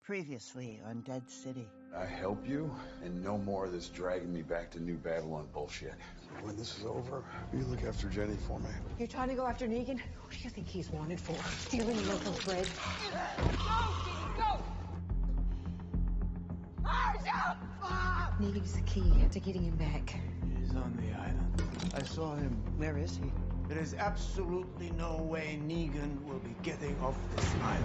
Previously on Dead City. I help you, and no more of this dragging me back to New Babylon bullshit. When this is over, will you look after Jenny for me? You're trying to go after Negan? What do you think he's wanted for? Stealing local bread? Go! Negan is the key to getting him back. He's on the island. I saw him. Where is he? There is absolutely no way Negan will be getting off this island.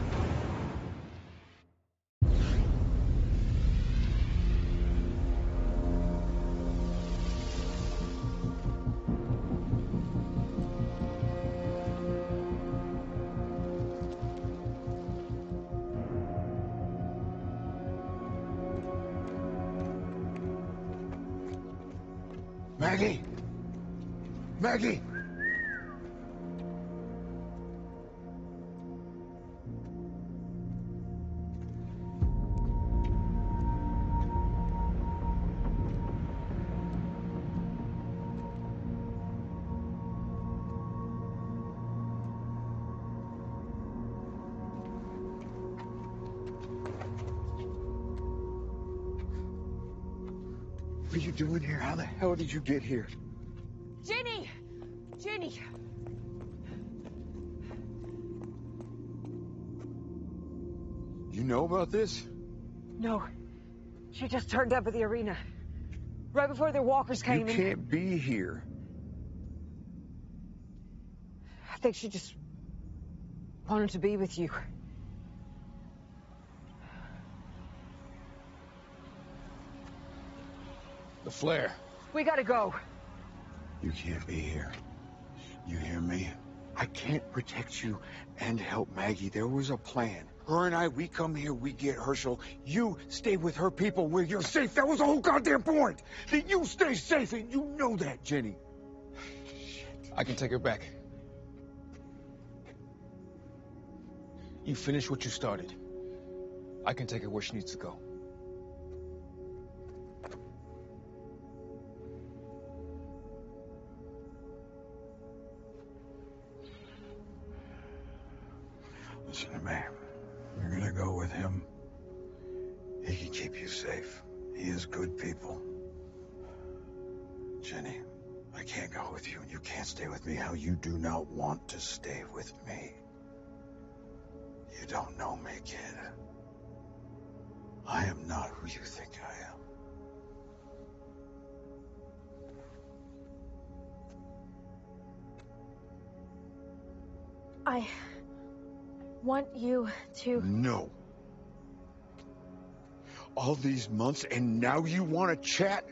Maggie! Maggie! What are you doing here? How the hell did you get here? Jenny! Jenny! You know about this? No. She just turned up at the arena. Right before the walkers came in. You can't be here. I think she just wanted to be with you. The flare. We gotta go. You can't be here. You hear me? I can't protect you and help Maggie. There was a plan. Her and I, we come here, we get Herschel. You stay with her people where you're safe. That was the whole goddamn point. That you stay safe, and you know that, Jenny. Shit. I can take her back. You finish what you started. I can take her where she needs to go. Listen to me. You're gonna go with him. He can keep you safe. He is good people. Jenny, I can't go with you, and you can't stay with me how you do not want to stay with me. You don't know me, kid. I am not who you think I am. I want you to... No. All these months, and now you want to chat?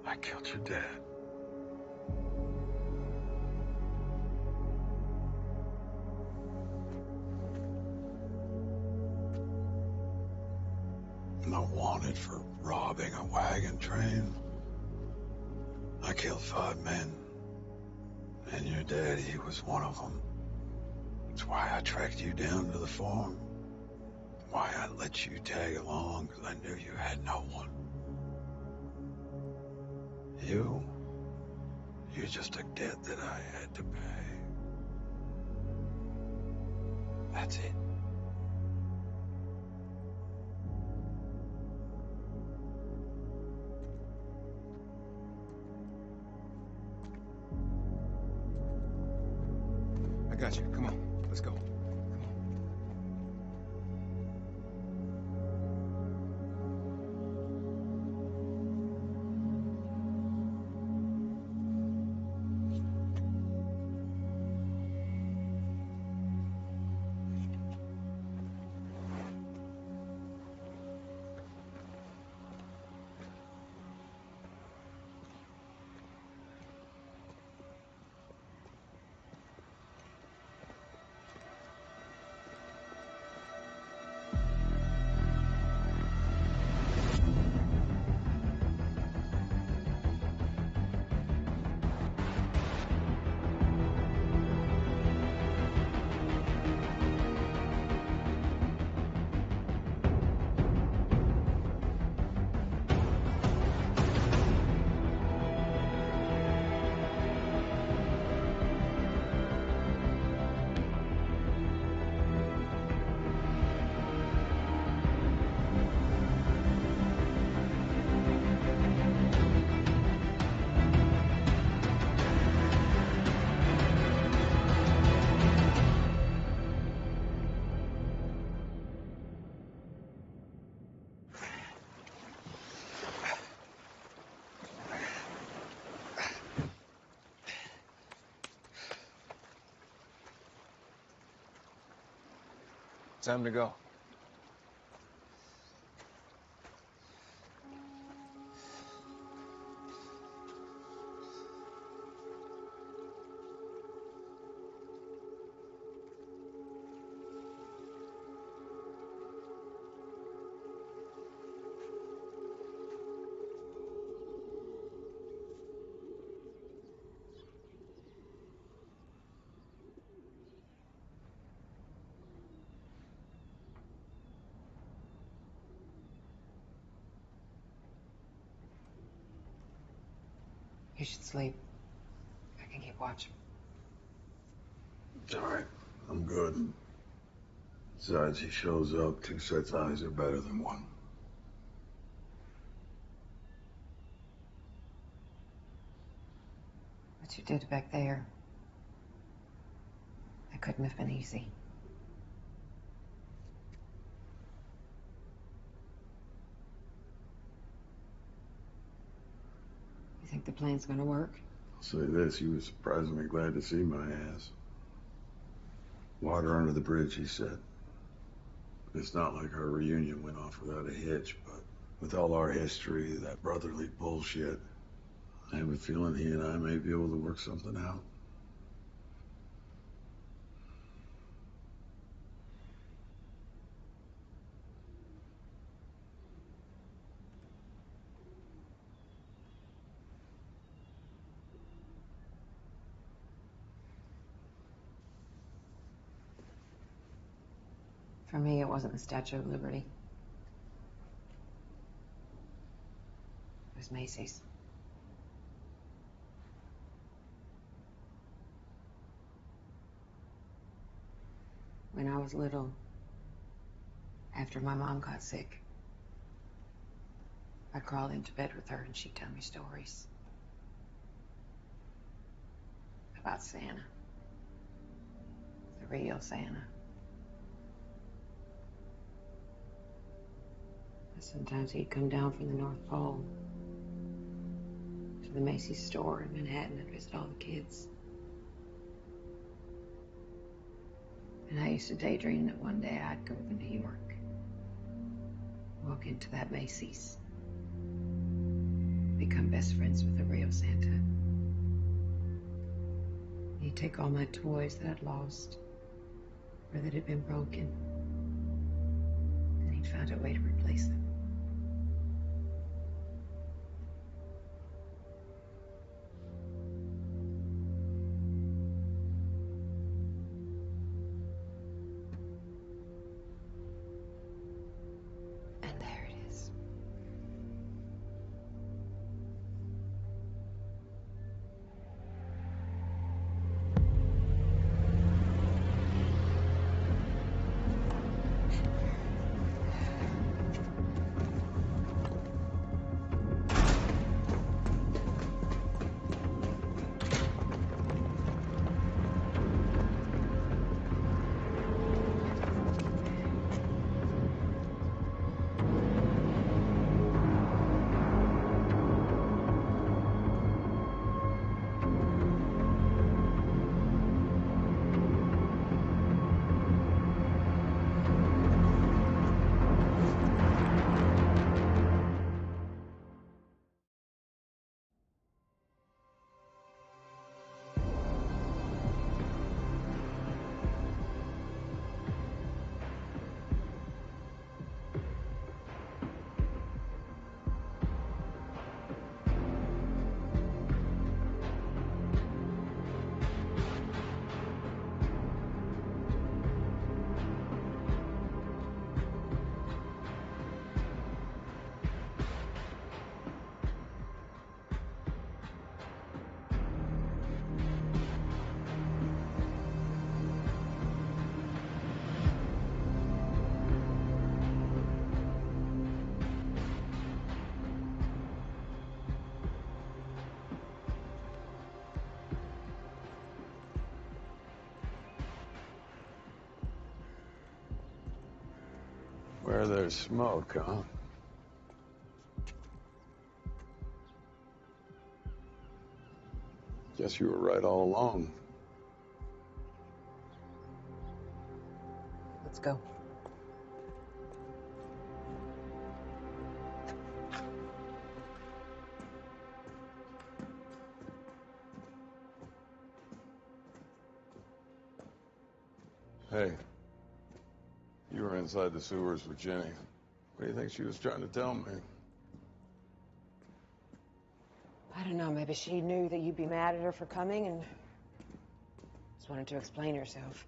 I killed your dad. Not wanted for robbing a wagon train. I killed 5 men. And your daddy was one of them. That's why I tracked you down to the farm. Why I let you tag along, because I knew you had no one. You're just a debt that I had to pay. That's it. I got you. Come on. Let's go. Time to go. You should sleep. I can keep watch. It's all right. I'm good. Besides, he shows up. Two sets of eyes are better than one. What you did back there, that couldn't have been easy. You think the plan's gonna work? I'll say this, he was surprisingly glad to see my ass. Water under the bridge, he said. It's not like our reunion went off without a hitch, but with all our history, that brotherly bullshit, I have a feeling he and I may be able to work something out. For me, it wasn't the Statue of Liberty. It was Macy's. When I was little, after my mom got sick, I'd crawl into bed with her and she'd tell me stories about Santa, the real Santa. Sometimes he'd come down from the North Pole to the Macy's store in Manhattan and visit all the kids. And I used to daydream that one day I'd go to New York, walk into that Macy's, become best friends with the real Santa. He'd take all my toys that I'd lost or that had been broken, and he'd find a way to replace them. And there it is. Where there's smoke, huh? Guess you were right all along. Let's go. Hey, you were inside the sewers with Jenny. What do you think she was trying to tell me? I don't know, maybe she knew that you'd be mad at her for coming and just wanted to explain herself.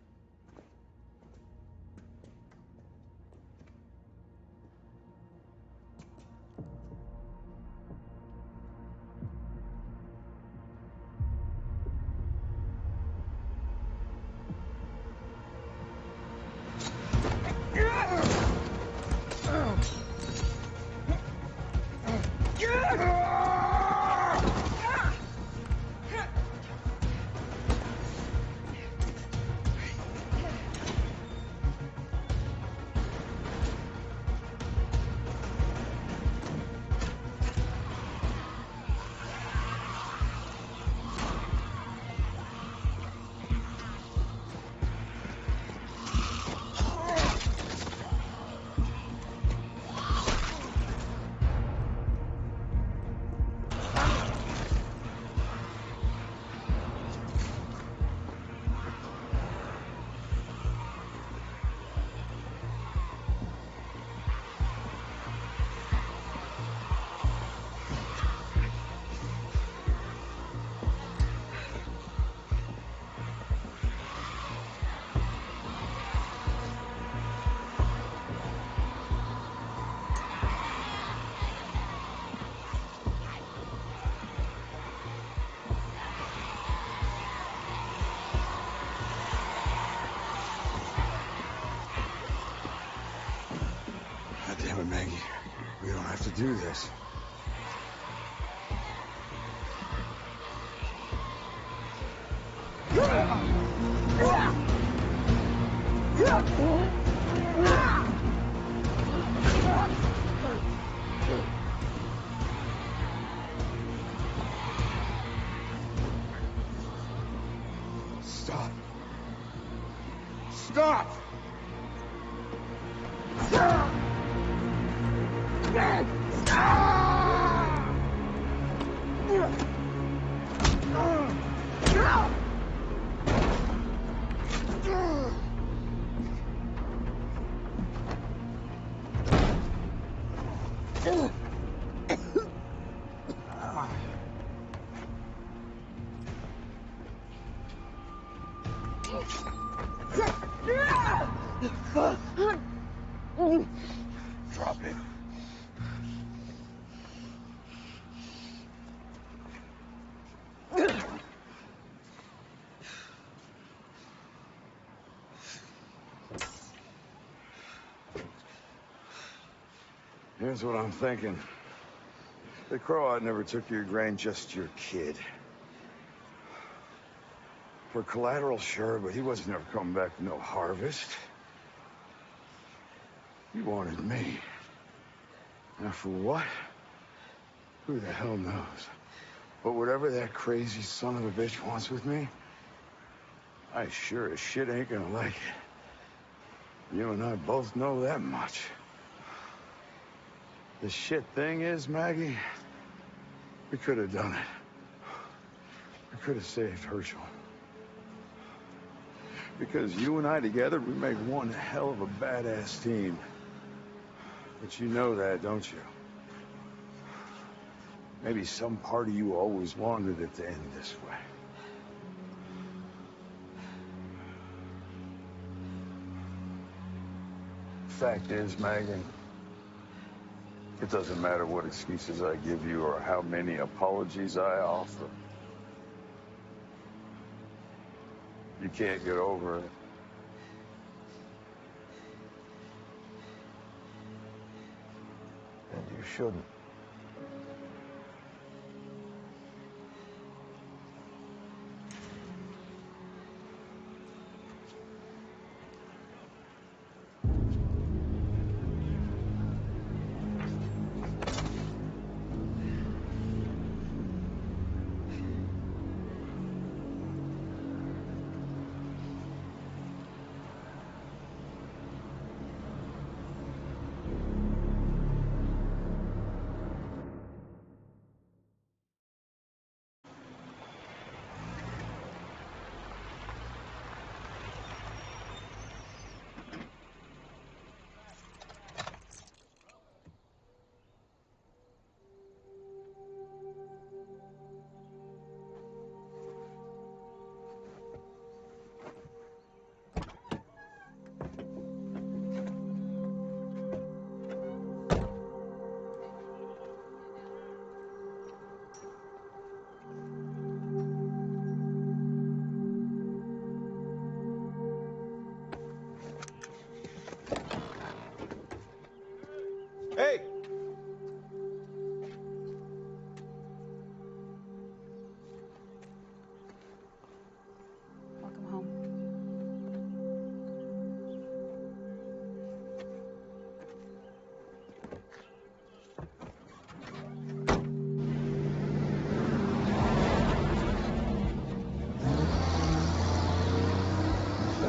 God damn it, Maggie. We don't have to do this. Stop. Stop! Drop it. Here's what I'm thinking. The Croat never took your grain, just your kid. For collateral, sure, but he wasn't ever coming back with no harvest. He wanted me. Now for what? Who the hell knows? But whatever that crazy son of a bitch wants with me, I sure as shit ain't gonna like it. You and I both know that much. The shit thing is, Maggie, we could have done it. We could have saved Herschel. Because you and I together, we make one hell of a badass team. But you know that, don't you? Maybe some part of you always wanted it to end this way. Fact is, Megan, it doesn't matter what excuses I give you or how many apologies I offer. You can't get over it. And you shouldn't.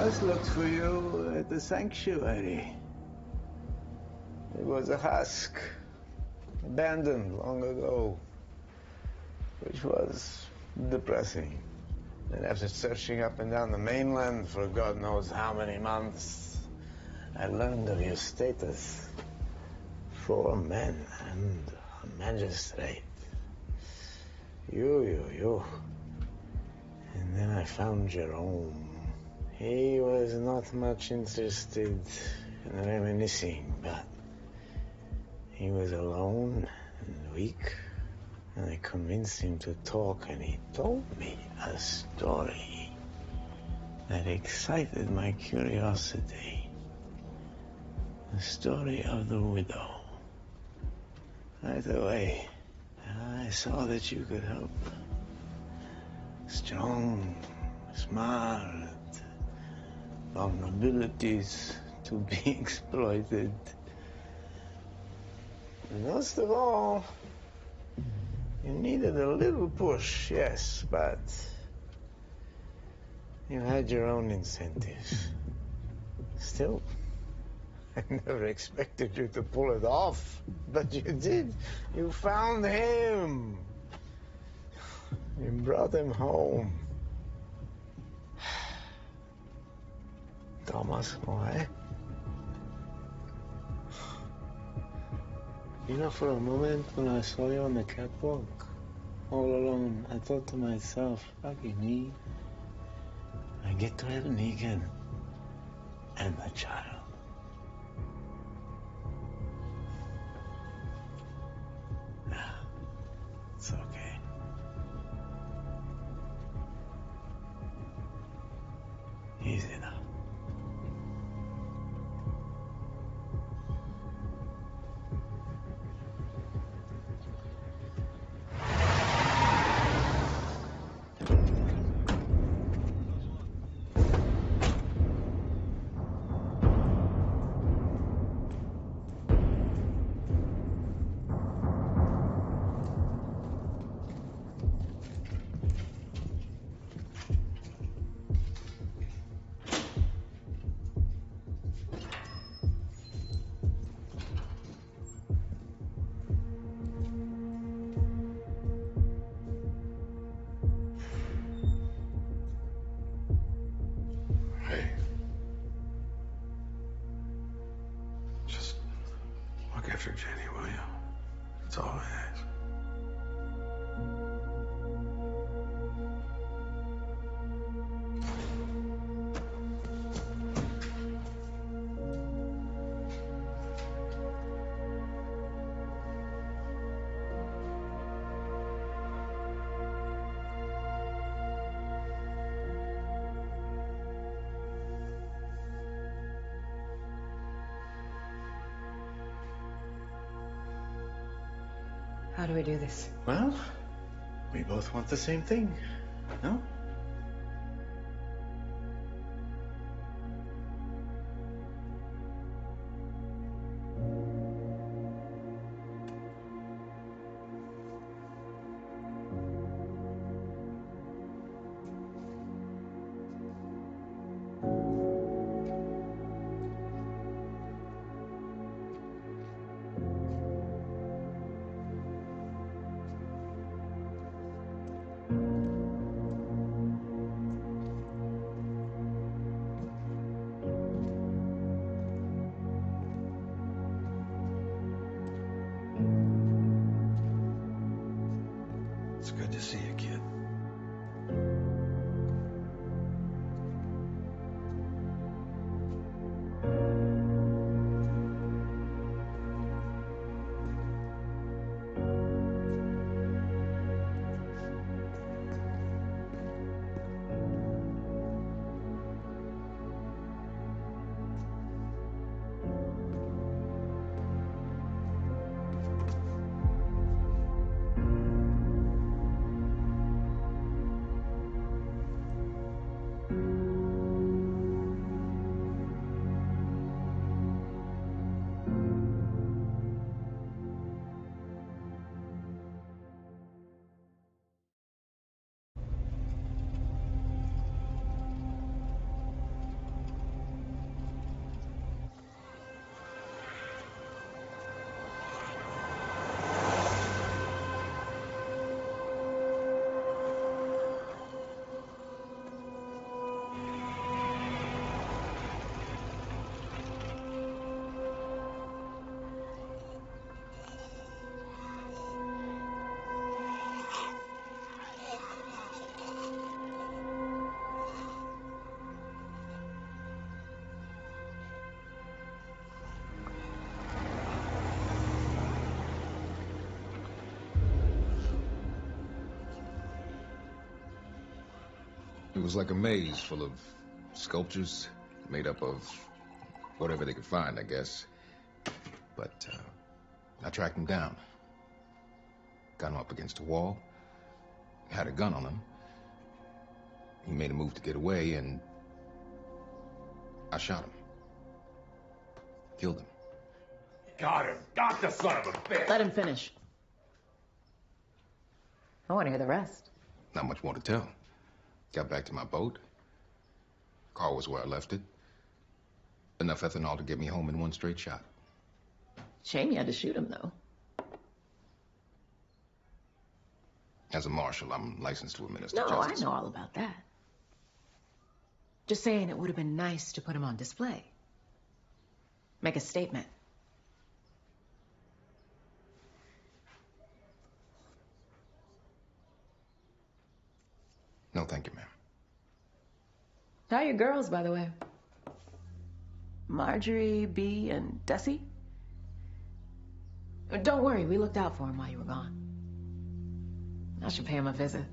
must look for you at the sanctuary. It was a husk, abandoned long ago, which was depressing. And after searching up and down the mainland for God knows how many months, I learned of your status. 4 men and a magistrate. You. And then I found Jerome. He was not much interested in reminiscing, but he was alone and weak, and I convinced him to talk, and he told me a story that excited my curiosity. The story of the widow. Right away, I saw that you could help. Strong, smart, vulnerabilities to be exploited. And most of all, you needed a little push, yes, but you had your own incentives. Still, I never expected you to pull it off, but you did. You found him. You brought him home. Thomas, why? You know, for a moment when I saw you on the catwalk, all alone, I thought to myself, lucky me, I get to have Negan and a child. It's okay. Easy now. Hey. Just look after Jenny, will you? That's all I ask. How do we do this? Well, we both want the same thing, no? It was like a maze full of sculptures made up of whatever they could find, I guess. But I tracked him down. Got him up against a wall. Had a gun on him. He made a move to get away, and I shot him. Killed him. Got him. Got the son of a bitch. Let him finish. I want to hear the rest. Not much more to tell. Got back to my boat. Car was where I left it. Enough ethanol to get me home in one straight shot. Shame you had to shoot him, though. As a marshal, I'm licensed to administer No, justice. I know all about that. Just saying it would have been nice to put him on display. Make a statement. No, thank you, ma'am. How are your girls, by the way? Marjorie, Bea, and Desi? Don't worry, we looked out for him while you were gone. I should pay him a visit.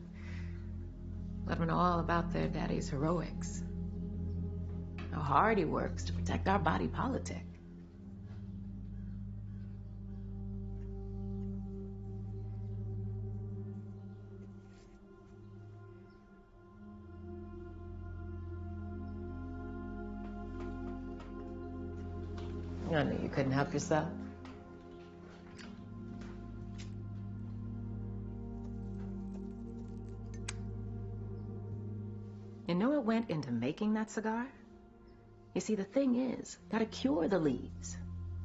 Let him know all about their daddy's heroics. How hard he works to protect our body politic. I knew you couldn't help yourself. You know what went into making that cigar? You see, the thing is, gotta cure the leaves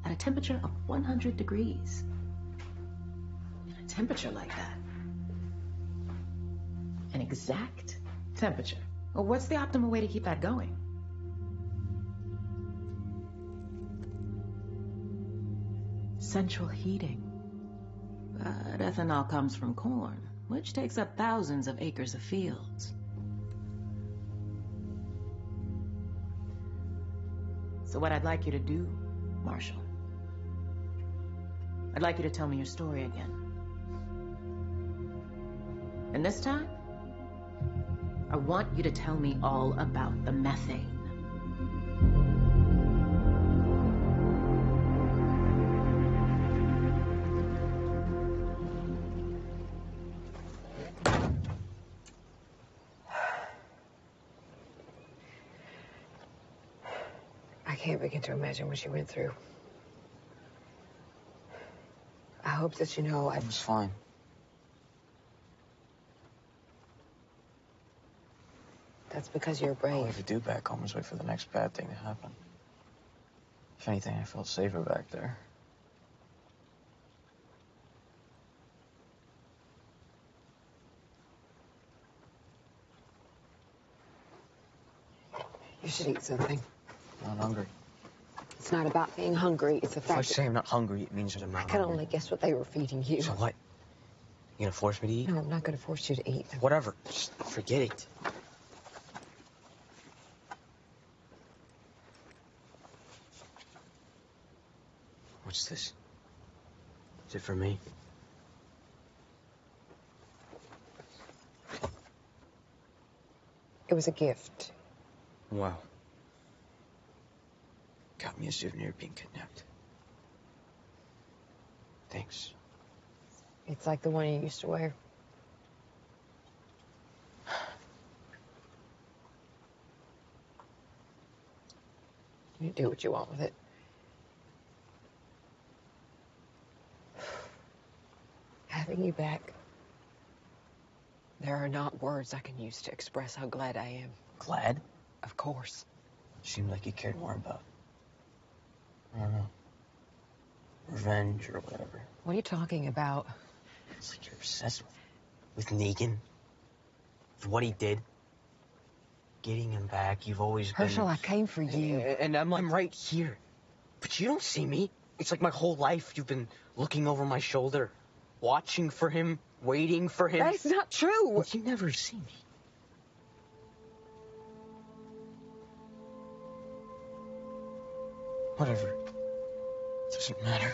at a temperature of 100 degrees. A temperature like that. An exact temperature. Well, what's the optimal way to keep that going? Central heating. But ethanol comes from corn, which takes up thousands of acres of fields. So what I'd like you to do, Marshal, I'd like you to tell me your story again. And this time, I want you to tell me all about the methane. I can't begin to imagine what she went through. I hope that you know I was fine. That's because you're All brave. we could do back home was wait for the next bad thing to happen. If anything, I felt safer back there. You should eat something. I'm not hungry. It's not about being hungry. It's the If I fact say I'm not hungry, it means that I'm I not can hungry. only guess what they were feeding you. So what? You gonna force me to eat? No, I'm not going to force you to eat. Whatever. Just forget it. What's this? Is it for me? It was a gift. Wow. Got me a souvenir being kidnapped. Thanks. It's like the one you used to wear. You do what you want with it. Having you back, there are not words I can use to express how glad I am. Glad? Of course. Seemed like you cared more about, I don't know, revenge or whatever. What are you talking about? It's like you're obsessed with Negan. With what he did. Getting him back, you've always Herschel, been... I came for you. And I'm right here. But you don't see me. It's like my whole life you've been looking over my shoulder, watching for him, waiting for him. That's not true. Well, you never see me. Whatever. Doesn't matter.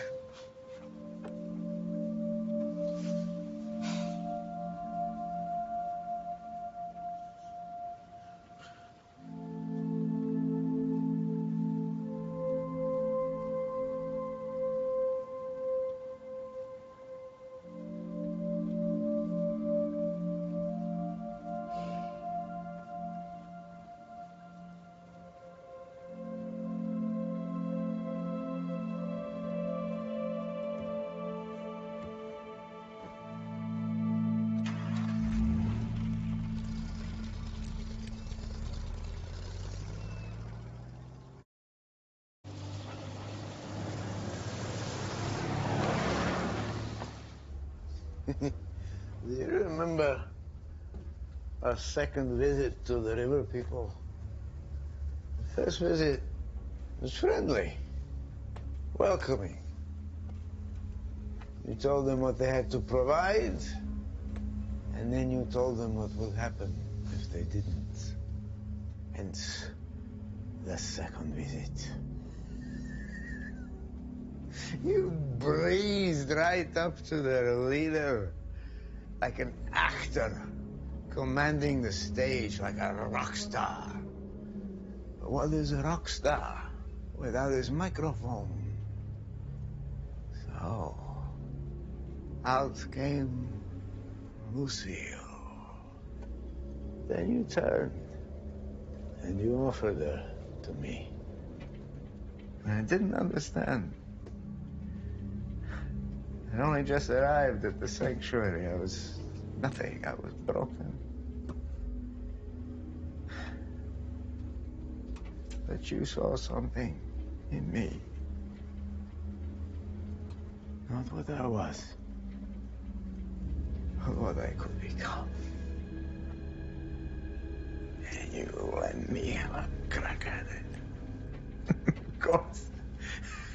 Do you remember our second visit to the river people? The first visit was friendly, welcoming. You told them what they had to provide, and then you told them what would happen if they didn't. Hence, the second visit. You breezed right up to their leader, like an actor, commanding the stage like a rock star. But what is a rock star without his microphone? So, out came Lucille. Then you turned, and you offered her to me. I didn't understand. I only just arrived at the sanctuary. I was nothing. I was broken. But you saw something in me. Not what I was, but what I could become. And you let me have a crack at it. Of course,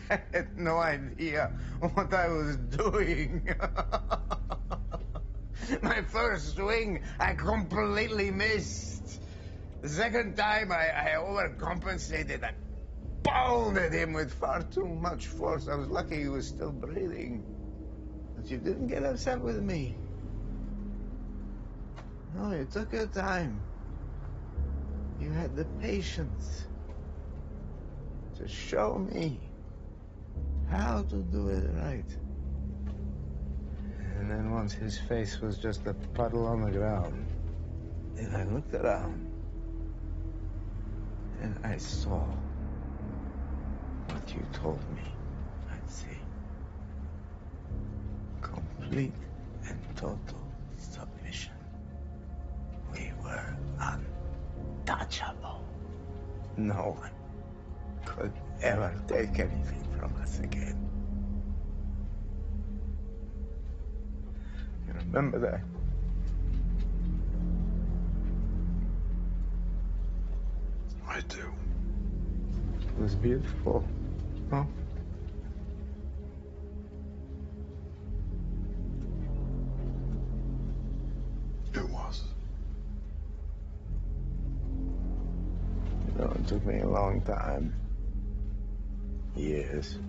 I had no idea what I was doing. My first swing, I completely missed. The second time, I overcompensated. I pounded him with far too much force. I was lucky he was still breathing. But you didn't get upset with me. No, you took your time. You had the patience to show me how to do it right. And then once his face was just a puddle on the ground, and I looked around, and I saw what you told me I'd see. Complete and total submission. We were untouchable. No one could ever take anything from us again. You remember that? I do. It was beautiful, huh? It was. You know, it took me a long time, years,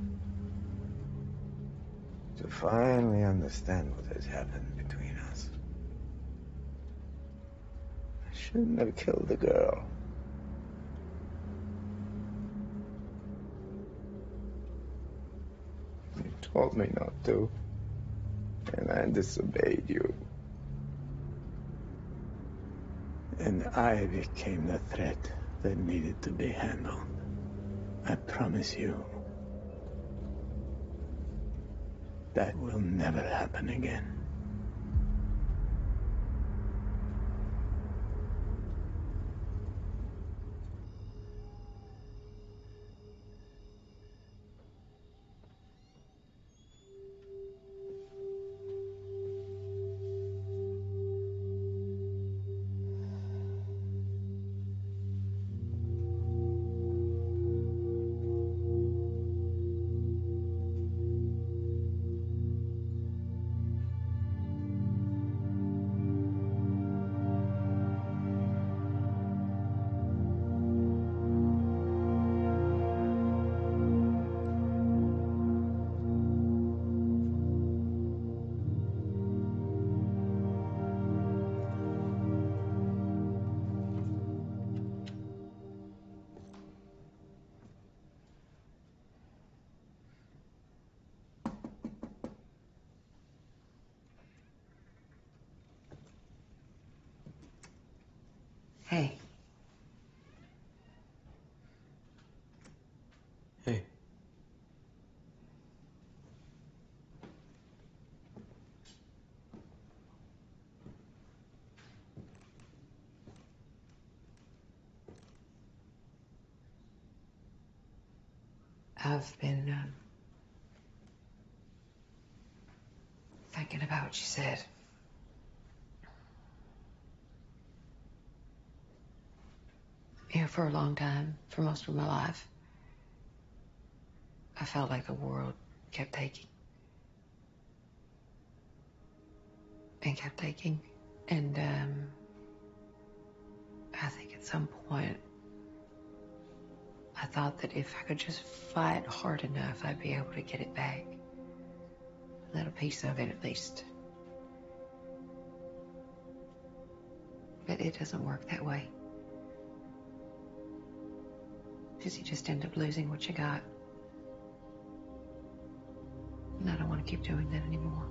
to finally understand what has happened between us. I shouldn't have killed the girl. You told me not to, and I disobeyed you. And I became the threat that needed to be handled. I promise you, that will never happen again. Hey. Hey. I've been thinking about what you said. You know, for a long time, for most of my life, I felt like the world kept taking. And kept taking. And, I think at some point, I thought that if I could just fight hard enough, I'd be able to get it back. A little piece of it, at least. But it doesn't work that way. Because you just end up losing what you got. And I don't want to keep doing that anymore.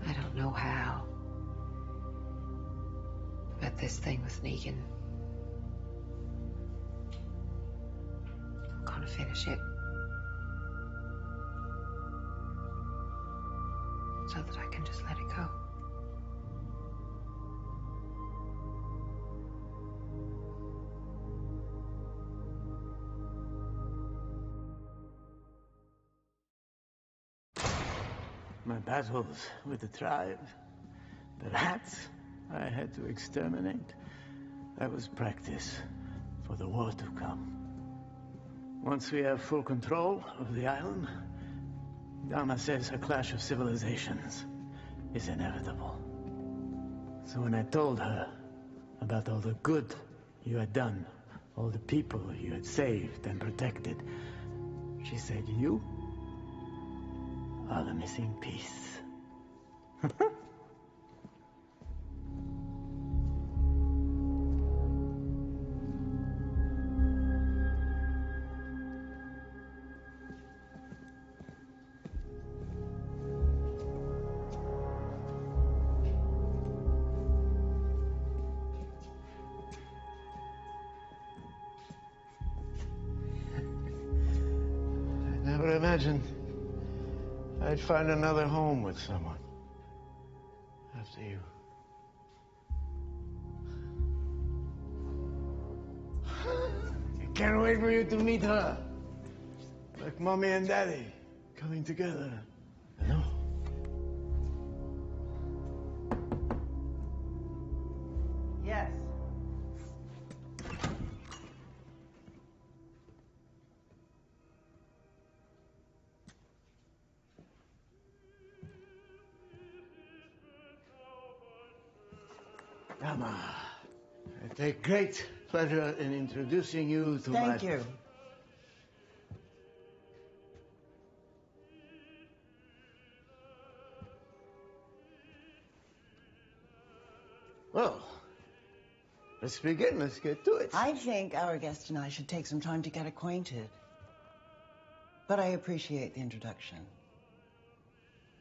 I don't know how. But this thing with Negan, I'm gonna finish it. So that I can just let it go. My battles with the tribe, the rats I had to exterminate, that was practice for the war to come. Once we have full control of the island, Dama says a clash of civilizations is inevitable. So when I told her about all the good you had done, all the people you had saved and protected, she said, "You are the missing piece." I never imagined I'd find another home with someone after you. I can't wait for you to meet her. Like Mommy and Daddy coming together, you know? Yes. Dama, I take great pleasure in introducing you to my... Thank you. Well, let's begin. Let's get to it. I think our guest and I should take some time to get acquainted. But I appreciate the introduction.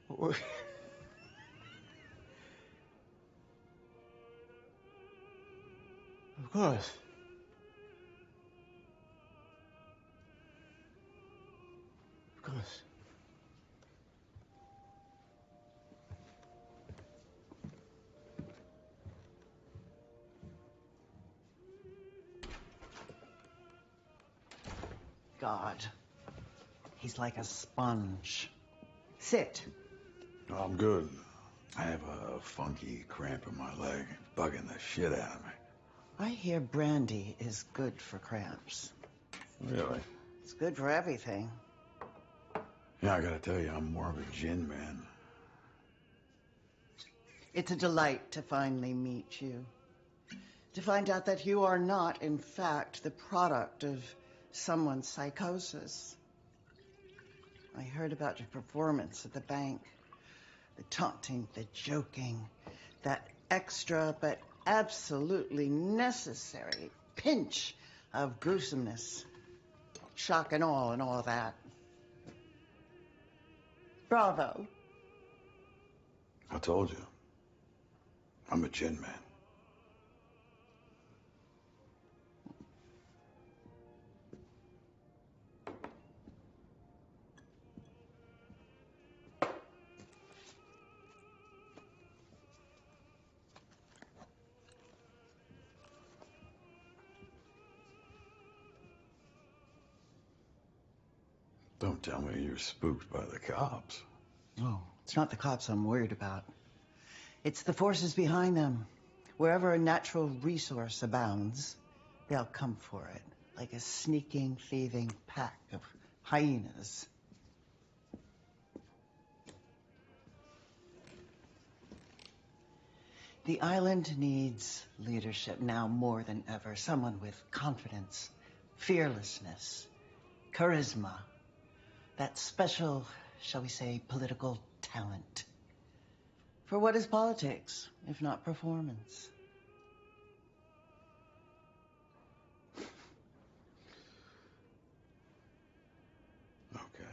Of course. Of course. God. He's like a sponge. Sit. No, I'm good. I have a funky cramp in my leg. It's bugging the shit out of me. I hear brandy is good for cramps. Really? It's good for everything. Yeah, I gotta tell you, I'm more of a gin man. It's a delight to finally meet you. To find out that you are not, in fact, the product of someone's psychosis. I heard about your performance at the bank. The taunting, the joking, that extra but absolutely necessary pinch of gruesomeness. Shock and awe and all that. Bravo. I told you. I'm a gin man. Don't tell me you're spooked by the cops. No, it's not the cops I'm worried about. It's the forces behind them. Wherever a natural resource abounds, they'll come for it, like a sneaking, thieving pack of hyenas. The island needs leadership now more than ever. Someone with confidence, fearlessness, charisma, that special, shall we say, political talent. For what is politics, if not performance? Okay.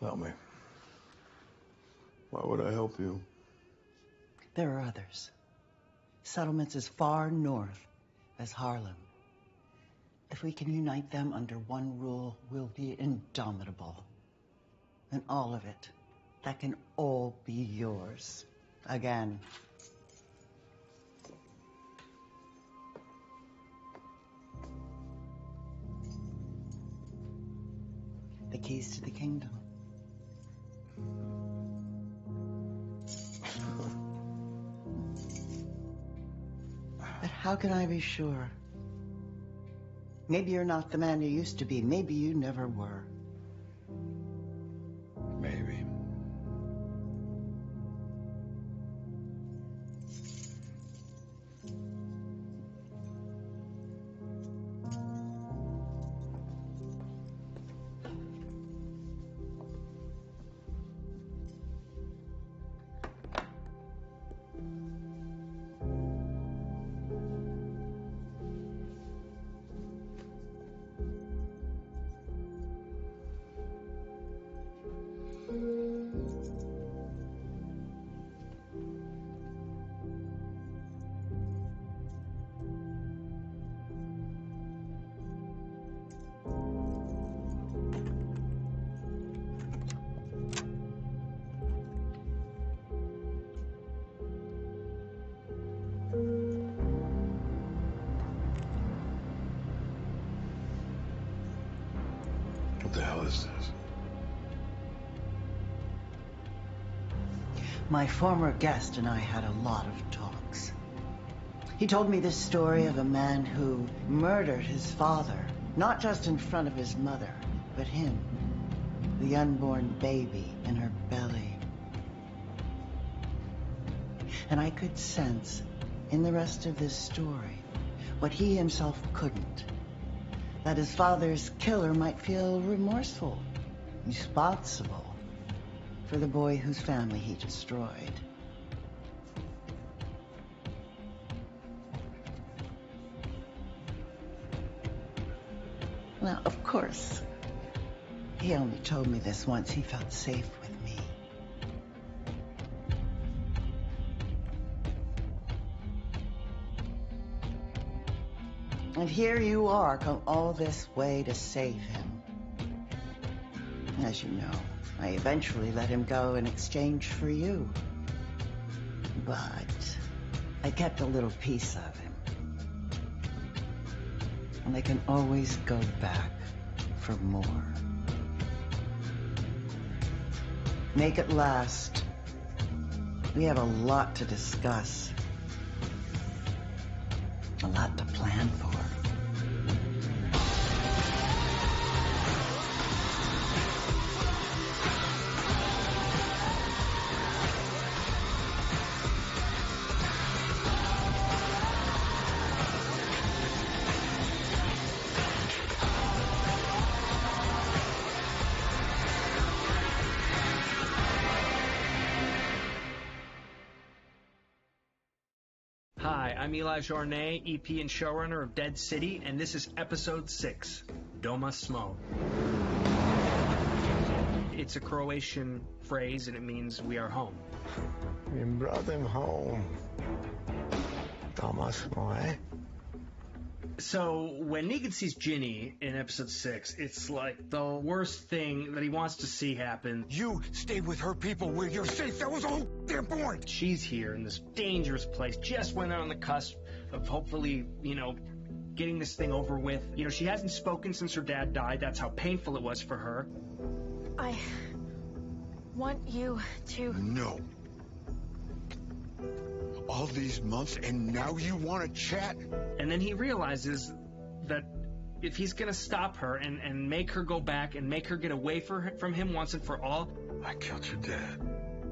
Tell me. Why would I help you? There are others. Settlements as far north as Harlem. If we can unite them under one rule, we'll be indomitable. And all of it, that can all be yours. Again. The keys to the kingdom. But how can I be sure? Maybe you're not the man you used to be. Maybe you never were. Maybe. What the hell is this? My former guest and I had a lot of talks. He told me this story of a man who murdered his father, not just in front of his mother, but him, the unborn baby in her belly. And I could sense in the rest of this story what he himself couldn't. That his father's killer might feel remorseful, responsible for the boy whose family he destroyed. Now, of course, he only told me this once he felt safe with me. And here you are, come all this way to save him. As you know, I eventually let him go in exchange for you. But I kept a little piece of him. And I can always go back for more. Make it last. We have a lot to discuss. A lot to plan for. Hi, I'm Eli Jornet, EP and showrunner of Dead City, and this is episode 6, Doma Smo. It's a Croatian phrase, and it means we are home. We brought him home. Doma Smo, eh? So, when Negan sees Ginny in episode 6, it's like the worst thing that he wants to see happen. You stay with her people where you're safe. That was the whole damn point. She's here in this dangerous place, just when they're on the cusp of hopefully, getting this thing over with. She hasn't spoken since her dad died. That's how painful it was for her. want you to... No. All these months, and now you want to chat? And then he realizes that if he's going to stop her and make her go back and make her get away from him once and for all... I killed your dad.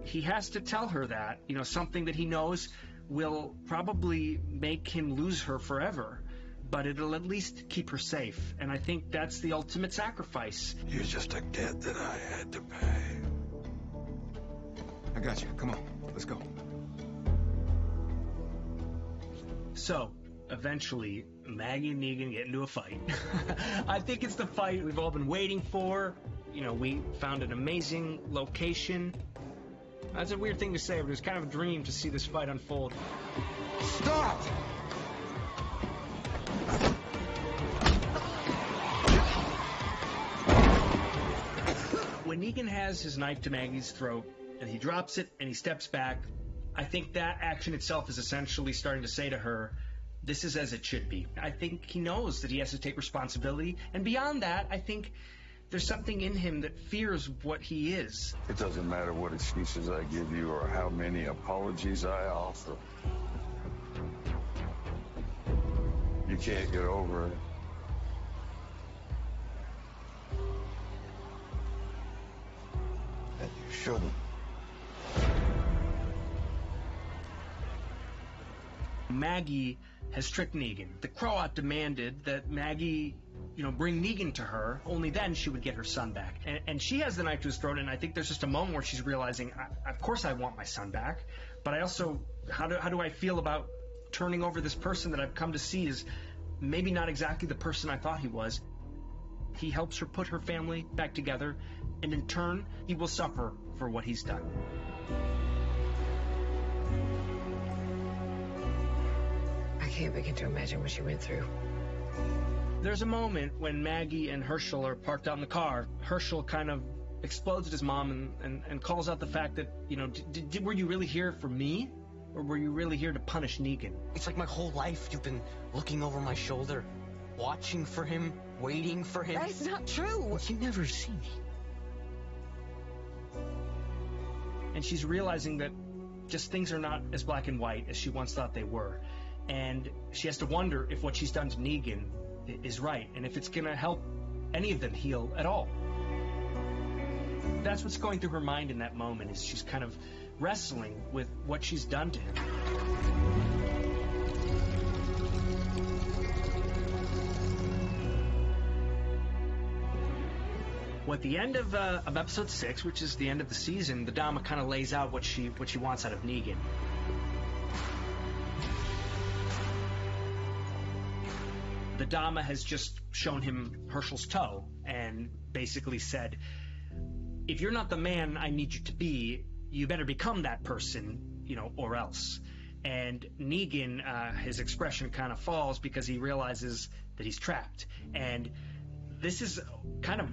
He has to tell her that, you know, something that he knows will probably make him lose her forever. But it'll at least keep her safe. And I think that's the ultimate sacrifice. You're just a debt that I had to pay. I got you. Come on. Let's go. So, eventually, Maggie and Negan get into a fight. I think it's the fight we've all been waiting for. You know, we found an amazing location. That's a weird thing to say, but it was kind of a dream to see this fight unfold. Stop! When Negan has his knife to Maggie's throat, and he drops it and he steps back, I think that action itself is essentially starting to say to her, this is as it should be. I think he knows that he has to take responsibility, and beyond that, I think there's something in him that fears what he is. It doesn't matter what excuses I give you or how many apologies I offer. You can't get over it. And you shouldn't. Maggie has tricked Negan. The Croat demanded that Maggie, you know, bring Negan to her. Only then she would get her son back. And she has the knife to his throat, and I think there's just a moment where she's realizing, of course I want my son back, but I also, how do I feel about turning over this person that I've come to see is maybe not exactly the person I thought he was. He helps her put her family back together, and in turn, he will suffer for what he's done. I can't begin to imagine what she went through. There's a moment when Maggie and Herschel are parked out in the car. Herschel kind of explodes at his mom and calls out the fact that, you know, were you really here for me? Or were you really here to punish Negan? It's like my whole life you've been looking over my shoulder, watching for him, waiting for him. That's not true. You never see me. And she's realizing that just things are not as black and white as she once thought they were. And she has to wonder if what she's done to Negan is right, and if it's going to help any of them heal at all. That's what's going through her mind in that moment, is she's kind of wrestling with what she's done to him. Well, at the end of episode 6, which is the end of the season, the Dama kind of lays out what she wants out of Negan. The Dama has just shown him Herschel's toe and basically said, if you're not the man I need you to be, you better become that person, you know, or else. And Negan, his expression kind of falls because he realizes that he's trapped. And this is kind of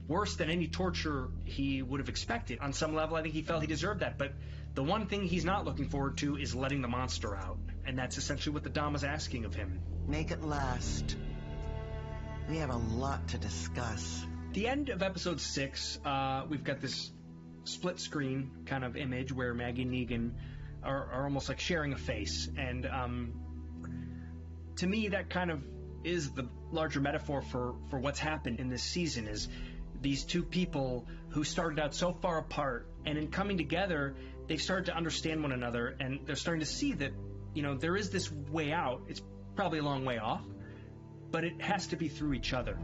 worse than any torture he would have expected. On some level, I think he felt he deserved that. But the one thing he's not looking forward to is letting the monster out. And that's essentially what the Dama's asking of him. Make it last. We have a lot to discuss. The end of episode 6, we've got this split screen kind of image where Maggie and Negan are almost like sharing a face. And to me, that kind of is the larger metaphor for what's happened in this season, is these two people who started out so far apart, and in coming together, they've started to understand one another, and they're starting to see that, you know, there is this way out. It's probably a long way off, but it has to be through each other.